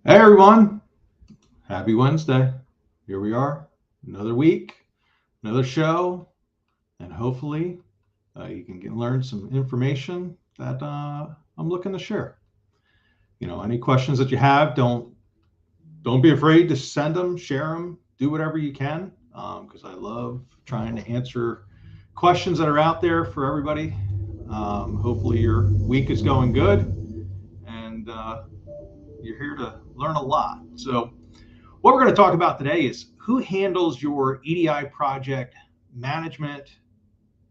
Hey everyone, happy Wednesday. Here we are, another week, another show, and hopefully you can learn some information that I'm looking to share. Any questions that you have, don't be afraid to send them, share them, do whatever you can, because I love trying to answer questions that are out there for everybody. Hopefully your week is going good, and you're here to learn a lot. So what we're going to talk about today is who handles your EDI project management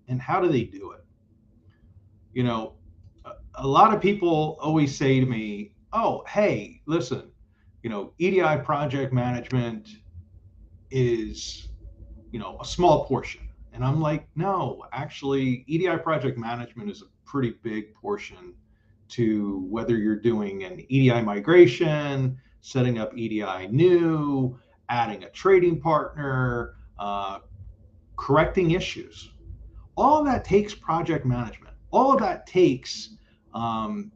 and how do they do it? You know, a lot of people always say to me, oh, hey, listen, EDI project management is, a small portion. And I'm like, no, actually, EDI project management is a pretty big portion to whether you're doing an EDI migration, setting up EDI new, adding a trading partner, correcting issues. All of that takes project management. All of that takes um,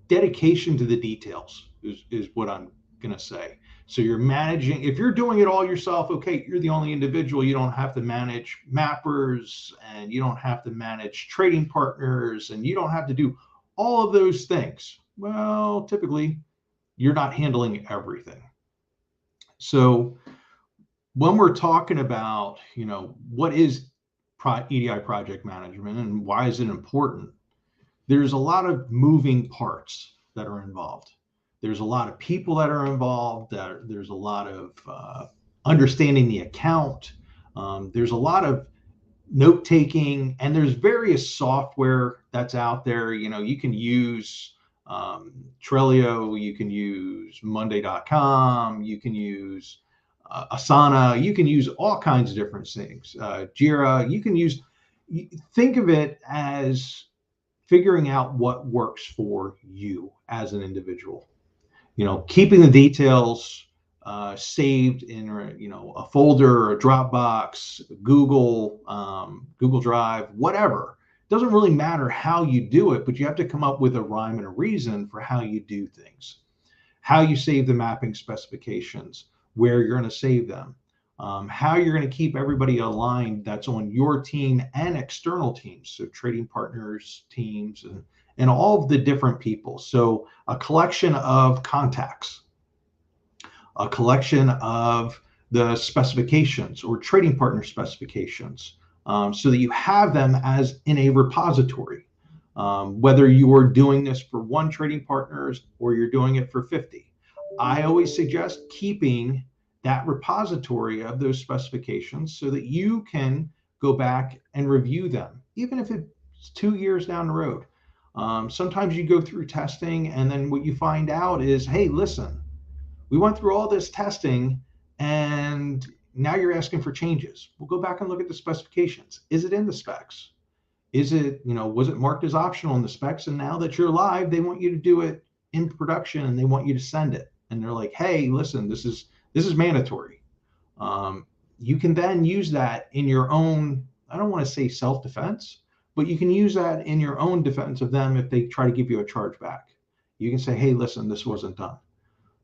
dedication to the details, is what I'm going to say. So you're managing, if you're doing it all yourself, okay, you're the only individual. You don't have to manage mappers and you don't have to manage trading partners and you don't have to do all of those things. Well, typically, you're not handling everything. So when we're talking about, what is EDI project management and why is it important? There's a lot of moving parts that are involved. There's a lot of people that are involved. There's a lot of understanding the account. There's a lot of note taking, and there's various software that's out there. You can use Trello, you can use Monday.com, you can use Asana, you can use all kinds of different things. Jira, you can use. Think of it as figuring out what works for you as an individual. Keeping the details saved in a folder or a Dropbox, Google Drive, whatever. It doesn't really matter how you do it, but you have to come up with a rhyme and a reason for how you do things, how you save the mapping specifications, where you're going to save them, how you're going to keep everybody aligned that's on your team and external teams, so trading partners, teams, and all of the different people. So a collection of contacts, a collection of the specifications or trading partner specifications, so that you have them as in a repository. Whether you are doing this for one trading partners or you're doing it for 50, I always suggest keeping that repository of those specifications so that you can go back and review them, even if it's 2 years down the road. Sometimes you go through testing and then what you find out is, hey, listen, we went through all this testing and now you're asking for changes. We'll go back and look at the specifications. Is it in the specs? Is it, was it marked as optional in the specs? And now that you're live, they want you to do it in production and they want you to send it. And they're like, hey, listen, this is mandatory. You can then use that in your own, I don't want to say self-defense, but you can use that in your own defense of them if they try to give you a chargeback. You can say, hey, listen, this wasn't done.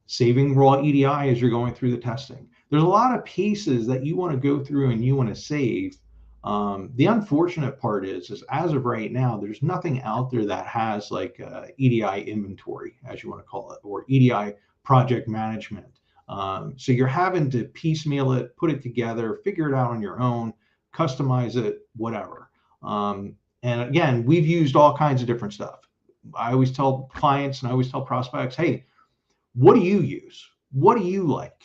Saving raw EDI as you're going through the testing. There's a lot of pieces that you want to go through and you want to save. The unfortunate part is as of right now, there's nothing out there that has like EDI inventory, as you want to call it, or EDI project management. So you're having to piecemeal it, put it together, figure it out on your own, customize it, whatever. And again, we've used all kinds of different stuff. I always tell clients and I always tell prospects, hey, what do you use? What do you like?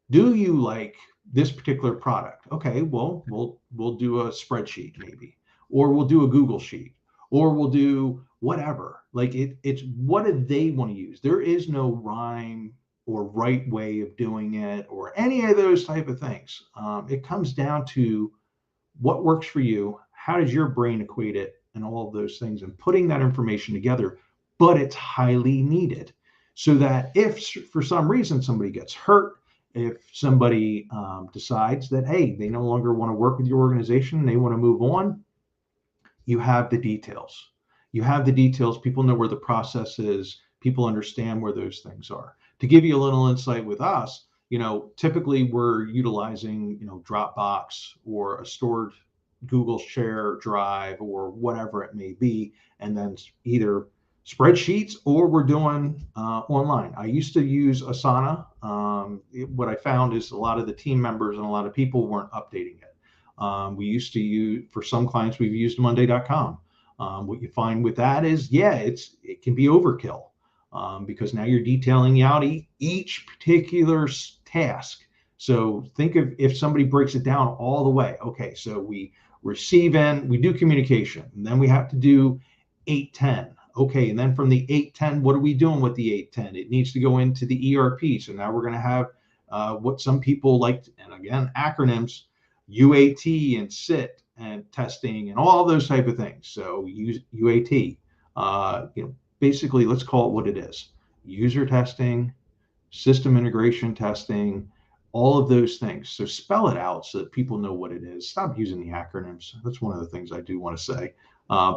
Do you like this particular product? Okay, well, we'll do a spreadsheet maybe, or we'll do a Google sheet, or we'll do whatever. Like it's what do they want to use? There is no rhyme or right way of doing it or any of those type of things. It comes down to what works for you. How does your brain equate it and all of those things and putting that information together, but it's highly needed so that if for some reason somebody gets hurt, if somebody decides that, hey, they no longer want to work with your organization, they want to move on, you have the details. You have the details. People know where the process is. people understand where those things are. To give you a little insight with us, typically we're utilizing, Dropbox or a stored Google Share Drive or whatever it may be, and then either spreadsheets or we're doing online. I used to use Asana. What I found is a lot of the team members and a lot of people weren't updating it. We used to use, for some clients, we've used Monday.com. What you find with that is, it can be overkill because now you're detailing out each particular task. So think of if somebody breaks it down all the way. Okay, so we receive in, we do communication, and then we have to do 810. Okay, and then from the 810, what are we doing with the 810? It needs to go into the ERP. So now we're going to have what some people like, and again, acronyms, UAT and SIT and testing and all those type of things. So use UAT. Basically, let's call it what it is: user testing, system integration testing, all of those things. So spell it out so that people know what it is. Stop using the acronyms. That's one of the things I do want to say.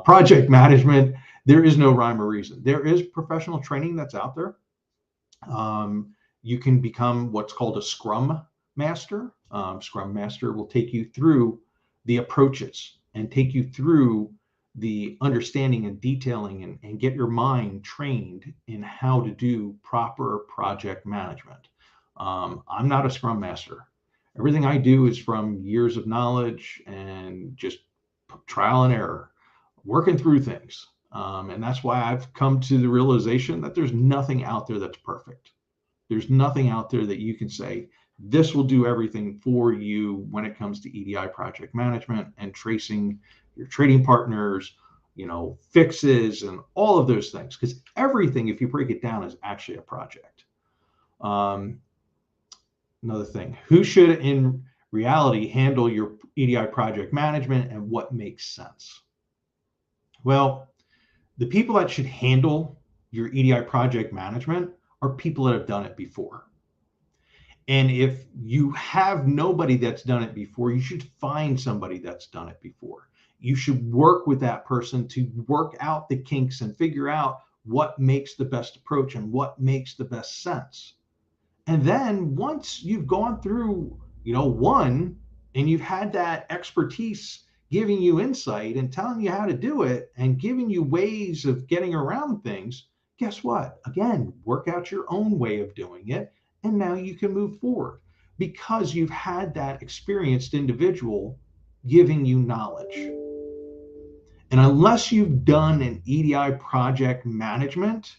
Project management, there is no rhyme or reason. There is professional training that's out there. You can become what's called a Scrum Master. Scrum Master will take you through the approaches and take you through the understanding and detailing and get your mind trained in how to do proper project management. I'm not a Scrum Master. Everything I do is from years of knowledge and just trial and error, working through things. And that's why I've come to the realization that there's nothing out there that's perfect. There's nothing out there that you can say, this will do everything for you when it comes to EDI project management and tracing your trading partners, fixes and all of those things. Because everything, if you break it down, is actually a project. Another thing, who should in reality handle your EDI project management and what makes sense? Well, the people that should handle your EDI project management are people that have done it before. And if you have nobody that's done it before, you should find somebody that's done it before. You should work with that person to work out the kinks and figure out what makes the best approach and what makes the best sense. And then once you've gone through, one, and you've had that expertise giving you insight and telling you how to do it and giving you ways of getting around things, guess what? Again, work out your own way of doing it. And now you can move forward because you've had that experienced individual giving you knowledge. And unless you've done an EDI project management,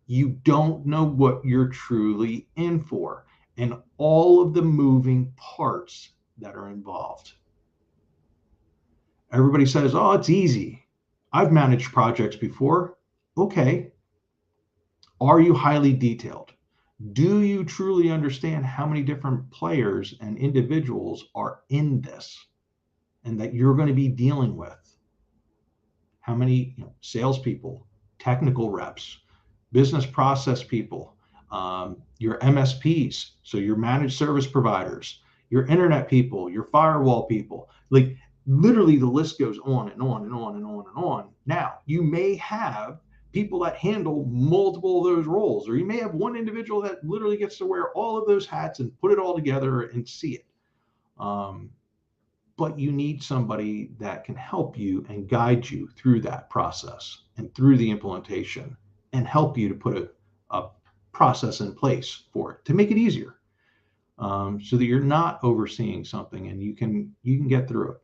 you don't know what you're truly in for and all of the moving parts that are involved. Everybody says, oh, it's easy. I've managed projects before. Okay. Are you highly detailed? Do you truly understand how many different players and individuals are in this and that you're going to be dealing with? How many salespeople, technical reps, business process people, your MSPs, so your managed service providers, your internet people, your firewall people, like literally the list goes on and on and on and on and on. Now, you may have people that handle multiple of those roles, or you may have one individual that literally gets to wear all of those hats and put it all together and see it. But you need somebody that can help you and guide you through that process and through the implementation and help you to put a process in place for it to make it easier, so that you're not overseeing something and you can get through it.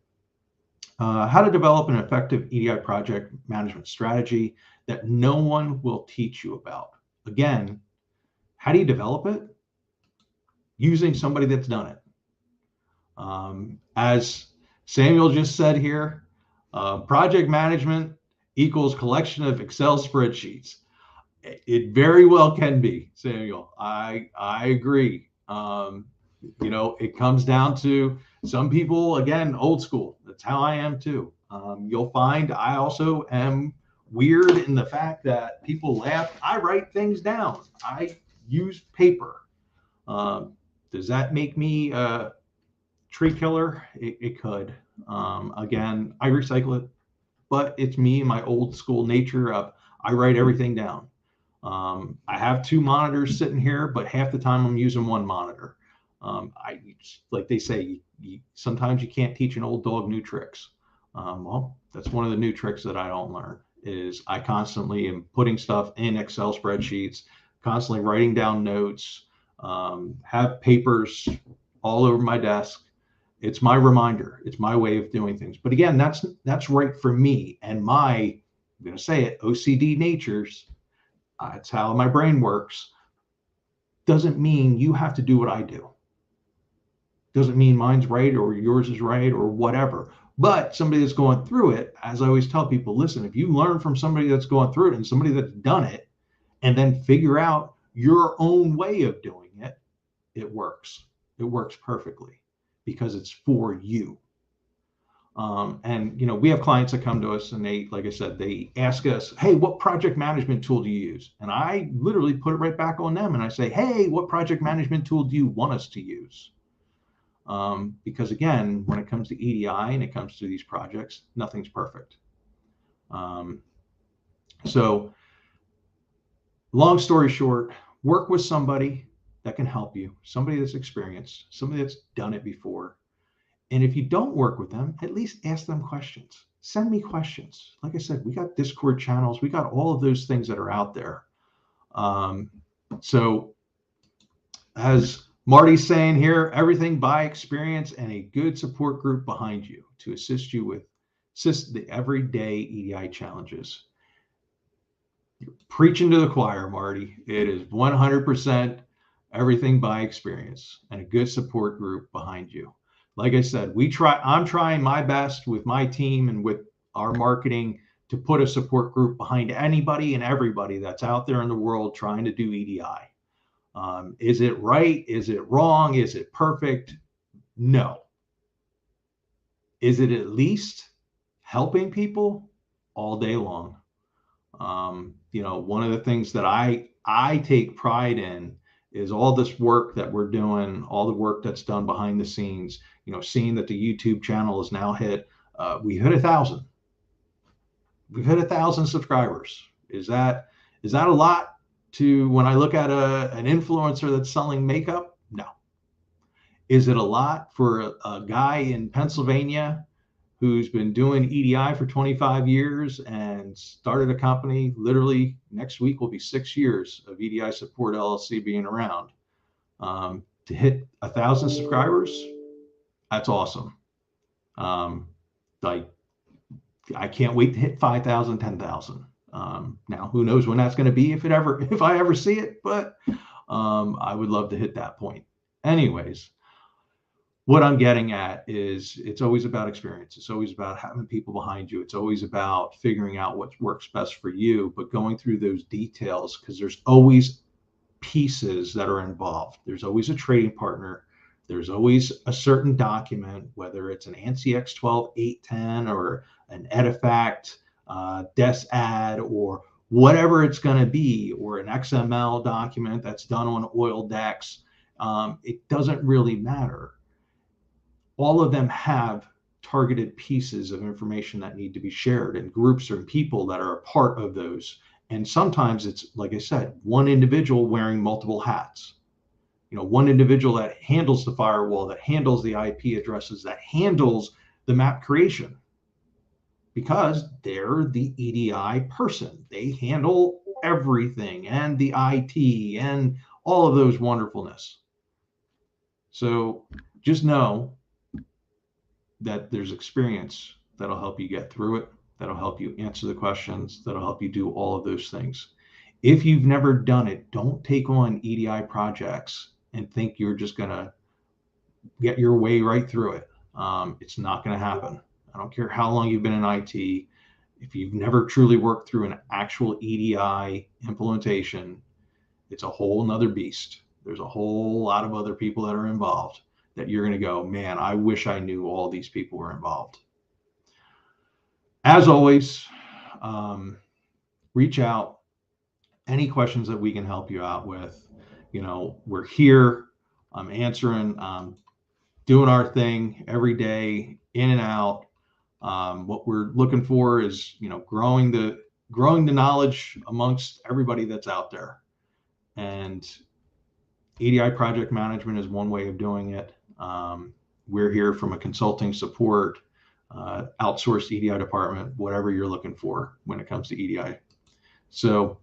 How to develop an effective EDI project management strategy that no one will teach you about. Again, how do you develop it? Using somebody that's done it. As Samuel just said here, project management equals collection of Excel spreadsheets. It very well can be, Samuel. I agree. It comes down to some people, again, old school. That's how I am too. You'll find I also am weird in the fact that people laugh. I write things down. I use paper. Does that make me a tree killer? It could. Again, I recycle it, but it's me, my old school nature of I write everything down. I have 2 monitors sitting here, but half the time I'm using 1 monitor. Like they say, sometimes you can't teach an old dog new tricks. Well, that's one of the new tricks that I don't learn is I constantly am putting stuff in Excel spreadsheets, constantly writing down notes, have papers all over my desk. It's my reminder. It's my way of doing things. But again, that's right for me and my, I'm going to say it, OCD natures. It's how my brain works. Doesn't mean you have to do what I do. Doesn't mean mine's right or yours is right or whatever. But somebody that's going through it, as I always tell people, listen, if you learn from somebody that's going through it and somebody that's done it, and then figure out your own way of doing it, it works. It works perfectly because it's for you. And we have clients that come to us and they, like I said, they ask us, hey, what project management tool do you use? And I literally put it right back on them and I say, hey, what project management tool do you want us to use? Because again, when it comes to EDI and it comes to these projects, nothing's perfect. So long story short, work with somebody that can help you, somebody that's experienced, somebody that's done it before. And if you don't work with them, at least ask them questions. Send me questions. Like I said, we got Discord channels. We got all of those things that are out there. So as Marty's saying here, everything by experience and a good support group behind you to assist the everyday EDI challenges. You're preaching to the choir, Marty. It is 100% everything by experience and a good support group behind you. Like I said, I'm trying my best with my team and with our marketing to put a support group behind anybody and everybody that's out there in the world trying to do EDI. Is it right? Is it wrong? Is it perfect? No. Is it at least helping people all day long? One of the things that I take pride in is all this work that we're doing, all the work that's done behind the scenes, seeing that the YouTube channel is now we hit 1,000. We've hit 1,000 subscribers. Is that a lot to when I look at an influencer that's selling makeup? No. Is it a lot for a guy in Pennsylvania who's been doing EDI for 25 years and started a company? Literally next week will be 6 years of EDI Support LLC being around. To hit 1,000 subscribers, that's awesome. I can't wait to hit 5,000, 10,000. Now, who knows when that's going to be if I ever see it, but I would love to hit that point. Anyways, what I'm getting at is it's always about experience. It's always about having people behind you. It's always about figuring out what works best for you, but going through those details because there's always pieces that are involved. There's always a trading partner. There's always a certain document, whether it's an ANSI X12 810 or an Edifact DESAD or whatever it's going to be, or an XML document that's done on oil decks. It doesn't really matter. All of them have targeted pieces of information that need to be shared and groups or people that are a part of those. And sometimes it's, like I said, one individual wearing multiple hats. One individual that handles the firewall, that handles the IP addresses, that handles the map creation, because they're the EDI person. They handle everything and the IT and all of those wonderfulness. So just know that there's experience that'll help you get through it, that'll help you answer the questions, that'll help you do all of those things. If you've never done it, don't take on EDI projects and think you're just going to get your way right through it. It's not going to happen. I don't care how long you've been in IT. If you've never truly worked through an actual EDI implementation, it's a whole nother beast. There's a whole lot of other people that are involved that you're going to go, man, I wish I knew all these people were involved. As always, reach out. Any questions that we can help you out with, we're here. I'm answering, doing our thing every day, in and out. What we're looking for is, growing the growing the knowledge amongst everybody that's out there. And EDI Project Management is one way of doing it. We're here from a consulting support, outsourced EDI department, whatever you're looking for when it comes to EDI. So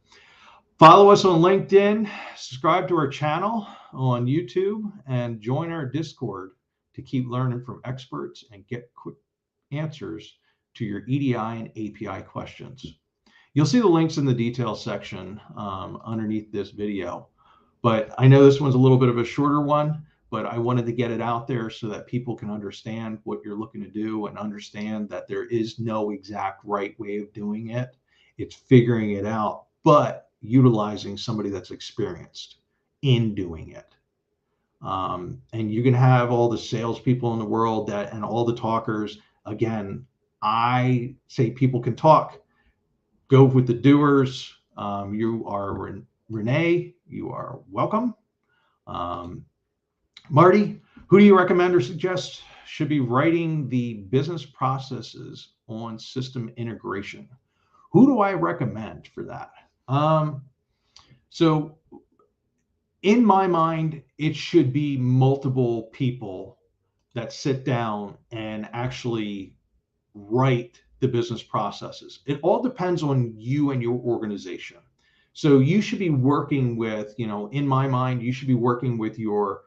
follow us on LinkedIn, subscribe to our channel on YouTube, and join our Discord to keep learning from experts and get quick answers to your EDI and API questions. You'll see the links in the details section underneath this video. But I know this one's a little bit of a shorter one, but I wanted to get it out there so that people can understand what you're looking to do and understand that there is no exact right way of doing it. It's figuring it out, but utilizing somebody that's experienced in doing it. And you can have all the salespeople in the world and all the talkers. Again, I say people can talk. Go with the doers. You are Renee. You are welcome. Marty, who do you recommend or suggest should be writing the business processes on system integration? Who do I recommend for that? So in my mind, it should be multiple people that sit down and actually write the business processes. It all depends on you and your organization. So you should be working with, in my mind, you should be working with your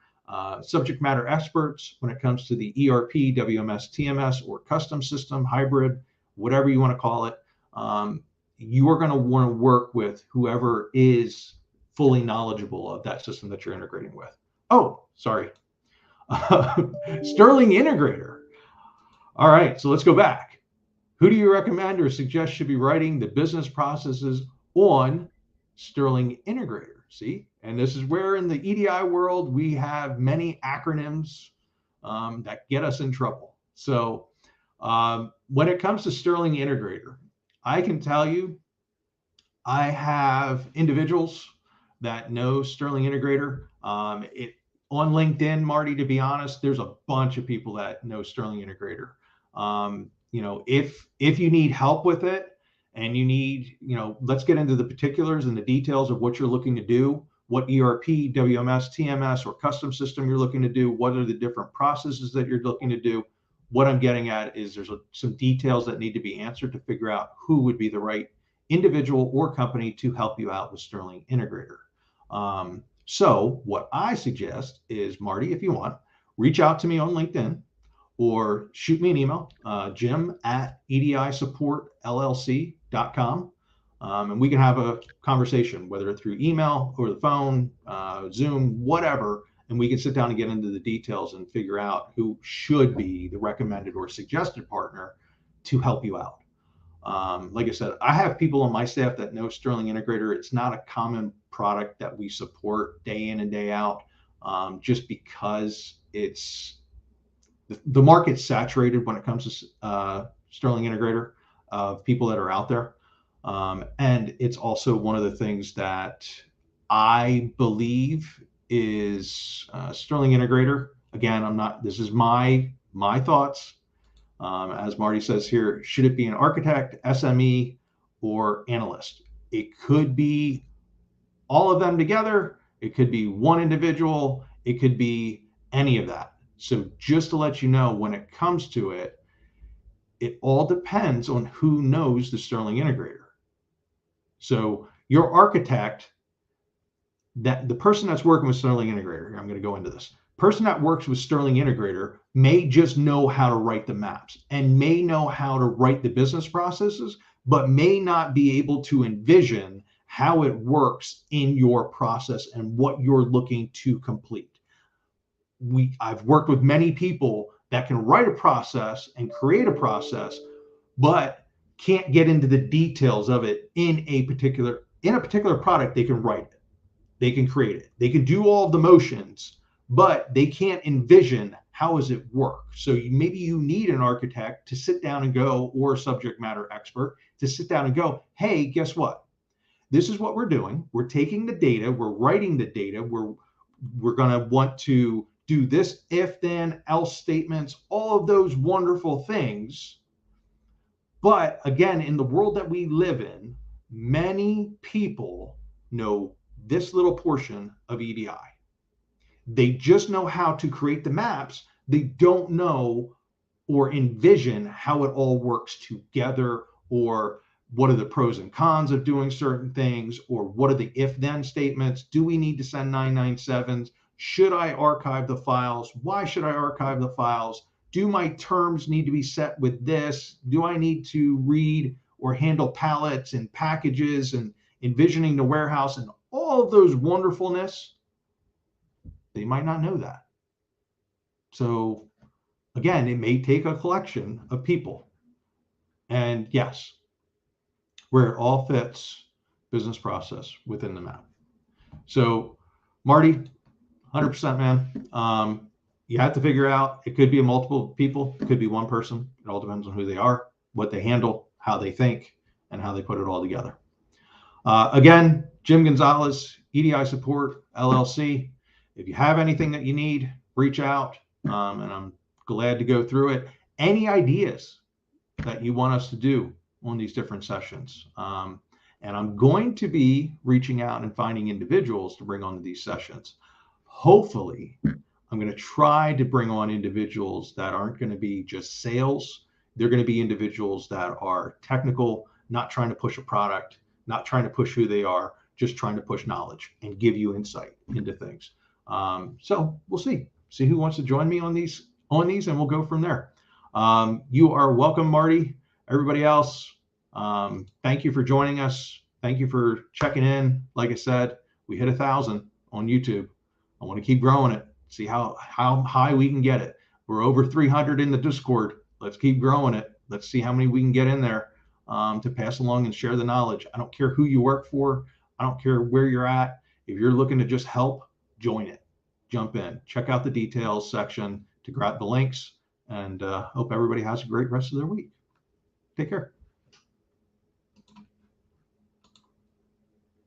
subject matter experts when it comes to the ERP, WMS, TMS, or custom system, hybrid, whatever you want to call it. You are going to want to work with whoever is fully knowledgeable of that system that you're integrating with. Oh, sorry. Sterling Integrator. All right, so let's go back. Who do you recommend or suggest should be writing the business processes on Sterling Integrator? See, and this is where in the EDI world, we have many acronyms that get us in trouble. So when it comes to Sterling Integrator, I can tell you, I have individuals that know Sterling Integrator. On LinkedIn, Marty, to be honest, there's a bunch of people that know Sterling Integrator. If you need help with it and you need, let's get into the particulars and the details of what you're looking to do, what ERP, WMS, TMS, or custom system you're looking to do, what are the different processes that you're looking to do. What I'm getting at is there's some details that need to be answered to figure out who would be the right individual or company to help you out with Sterling Integrator. So what I suggest is, Marty, if you want, reach out to me on LinkedIn or shoot me an email, jim@edisupportllc.com. And we can have a conversation, whether through email or the phone, Zoom, whatever, and we can sit down and get into the details and figure out who should be the recommended or suggested partner to help you out. Like I said, I have people on my staff that know Sterling Integrator. It's not a common product that we support day in and day out, just because the market's saturated when it comes to Sterling Integrator of people that are out there. And it's also one of the things that I believe is Sterling Integrator. Again, this is my thoughts. As Marty says here, should it be an architect, SME, or analyst? It could be all of them together. It could be one individual. It could be any of that. So just to let you know, when it comes to it, it all depends on who knows the Sterling Integrator. So your architect, that the person that's working with Sterling Integrator, I'm going to go into this. Person that works with Sterling Integrator may just know how to write the maps and may know how to write the business processes, but may not be able to envision how it works in your process and what you're looking to complete. I've worked with many people that can write a process and create a process, but can't get into the details of it in a particular product. They can write it, they can create it, they can do all of the motions, but they can't envision how does it work. So maybe you need an architect to sit down and go, or a subject matter expert to sit down and go, hey, guess what? This is what we're doing. We're taking the data, we're writing the data, we're going to want to do this if then else statements, all of those wonderful things. But again, in the world that we live in, Many people know this little portion of EDI. They just know how to create the maps. They don't know or envision how it all works together, or what are the pros and cons of doing certain things, or what are the if-then statements. Do we need to send 997s? Should I archive the files? Why should I archive the files? Do my terms need to be set with this? Do I need to read or handle pallets and packages and envisioning the warehouse and all of those wonderfulness? They might not know that. So again, it may take a collection of people. And yes, where it all fits business process within the map. So Marty, 100% man. You have to figure out, it could be multiple people, it could be one person. It all depends on who they are, what they handle, how they think, and how they put it all together. Again, Jim Gonzalez, EDI Support, LLC. If you have anything that you need, reach out, and I'm glad to go through it. Any ideas that you want us to do on these different sessions? And I'm going to be reaching out and finding individuals to bring on these sessions. Hopefully, I'm going to try to bring on individuals that aren't going to be just sales. They're going to be individuals that are technical, not trying to push a product, not trying to push who they are, just trying to push knowledge and give you insight into things. So we'll see who wants to join me on these, and we'll go from there. You are welcome, Marty. Everybody else, thank you for joining us. Thank you for checking in. Like I said, we hit 1,000 on YouTube. I want to keep growing it, see how high we can get it. We're over 300 in the Discord. Let's keep growing it. Let's see how many we can get in there to pass along and share the knowledge. I don't care who you work for. I don't care where you're at. If you're looking to just help, join it. Jump in. Check out the details section to grab the links. And hope everybody has a great rest of their week. Take care.